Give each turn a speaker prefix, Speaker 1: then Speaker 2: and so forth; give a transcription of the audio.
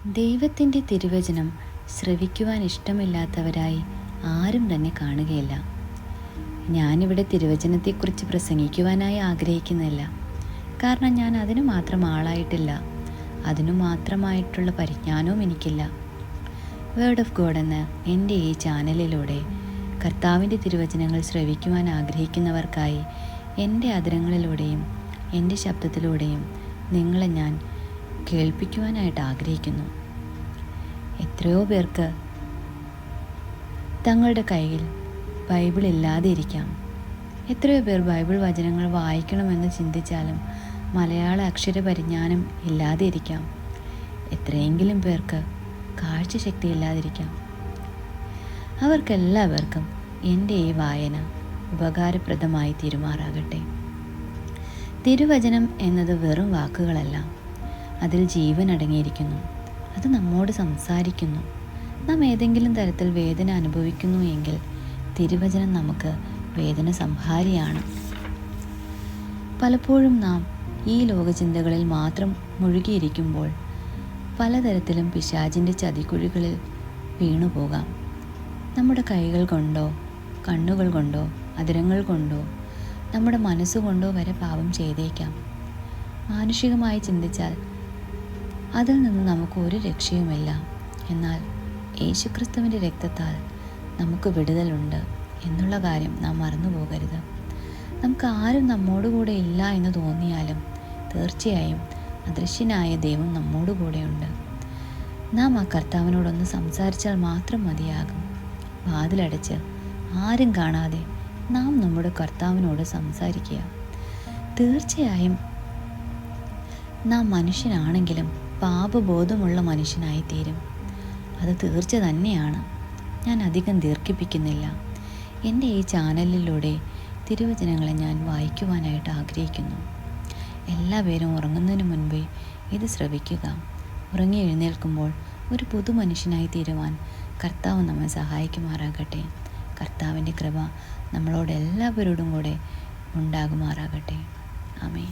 Speaker 1: ദൈവത്തിൻ്റെ തിരുവചനം ശ്രവിക്കുവാൻ ഇഷ്ടമില്ലാത്തവരായി ആരും തന്നെ കാണുകയില്ല. ഞാനിവിടെ തിരുവചനത്തെക്കുറിച്ച് പ്രസംഗിക്കുവാനായി ആഗ്രഹിക്കുന്നില്ല. കാരണം ഞാൻ അതിനു മാത്രം ആളായിട്ടില്ല. അതിനു മാത്രമായിട്ടുള്ള പരിജ്ഞാനവും എനിക്കില്ല. വേർഡ് ഓഫ് ഗോഡ് എന്ന എൻ്റെ ഈ ചാനലിലൂടെ കർത്താവിൻ്റെ തിരുവചനങ്ങൾ ശ്രവിക്കുവാൻ ആഗ്രഹിക്കുന്നവർക്കായി എൻ്റെ അധരങ്ങളിലൂടെയും എൻ്റെ ശബ്ദത്തിലൂടെയും നിങ്ങളെ ഞാൻ കേൾപ്പിക്കുവാനായിട്ട് ആഗ്രഹിക്കുന്നു. എത്രയോ പേർക്ക് തങ്ങളുടെ കയ്യിൽ ബൈബിൾ ഇല്ലാതെ ഇരിക്കാം. എത്രയോ പേർ ബൈബിൾ വചനങ്ങൾ വായിക്കണമെന്ന് ചിന്തിച്ചാലും മലയാള അക്ഷര പരിജ്ഞാനം ഇല്ലാതെ ഇരിക്കാം. എത്രയെങ്കിലും പേർക്ക് കാഴ്ചശക്തി ഇല്ലാതിരിക്കാം. അവർക്കെല്ലാവർക്കും എൻ്റെ ഈ വായന ഉപകാരപ്രദമായി തീരുമാറാകട്ടെ. തിരുവചനം എന്നത് വെറും വാക്കുകളല്ല, അതിൽ ജീവൻ അടങ്ങിയിരിക്കുന്നു. അത് നമ്മോട് സംസാരിക്കുന്നു. നാം ഏതെങ്കിലും തരത്തിൽ വേദന അനുഭവിക്കുന്നു എങ്കിൽ തിരുവചനം നമുക്ക് വേദന സംഹാരിയാണ്. പലപ്പോഴും നാം ഈ ലോകചിന്തകളിൽ മാത്രം മുഴുകിയിരിക്കുമ്പോൾ പലതരത്തിലും പിശാചിൻ്റെ ചതിക്കുഴികളിൽ വീണുപോകാം. നമ്മുടെ കൈകൾ കൊണ്ടോ കണ്ണുകൾ കൊണ്ടോ അധരങ്ങൾ കൊണ്ടോ നമ്മുടെ മനസ്സുകൊണ്ടോ വരെ പാപം ചെയ്തേക്കാം. മാനുഷികമായി ചിന്തിച്ചാൽ അതിൽ നിന്ന് നമുക്ക് ഒരു രക്ഷയുമില്ല. എന്നാൽ യേശുക്രിസ്തുവിൻ്റെ രക്തത്താൽ നമുക്ക് വിടുതലുണ്ട് എന്നുള്ള കാര്യം നാം മറന്നു പോകരുത്. നമുക്ക് ആരും നമ്മോടുകൂടെ ഇല്ല എന്ന് തോന്നിയാലും തീർച്ചയായും അദൃശ്യനായ ദൈവം നമ്മോട് കൂടെയുണ്ട്. നാം ആ കർത്താവിനോടൊന്ന് സംസാരിച്ചാൽ മാത്രം മതിയാകും. വാതിലടച്ച് ആരും കാണാതെ നാം നമ്മുടെ കർത്താവിനോട് സംസാരിക്കുക. തീർച്ചയായും നാം മനുഷ്യനാണെങ്കിലും പാപബോധമുള്ള മനുഷ്യനായി തീരും. അത് തീർച്ച തന്നെയാണ്. ഞാൻ അധികം ദീർഘിപ്പിക്കുന്നില്ല. എൻ്റെ ഈ ചാനലിലൂടെ തിരുവചനങ്ങളെ ഞാൻ വായിക്കുവാനായിട്ട് ആഗ്രഹിക്കുന്നു. എല്ലാവരും ഉറങ്ങുന്നതിന് മുൻപേ ഇത് ശ്രവിക്കുക. ഉറങ്ങി എഴുന്നേൽക്കുമ്പോൾ ഒരു പുതു മനുഷ്യനായി തീരുവാൻ കർത്താവ് നമ്മെ സഹായിക്കുമാറാകട്ടെ. കർത്താവിൻ്റെ കൃപ നമ്മളോട് എല്ലാവരോടും കൂടെ ഉണ്ടാകുമാറാകട്ടെ. ആമേൻ.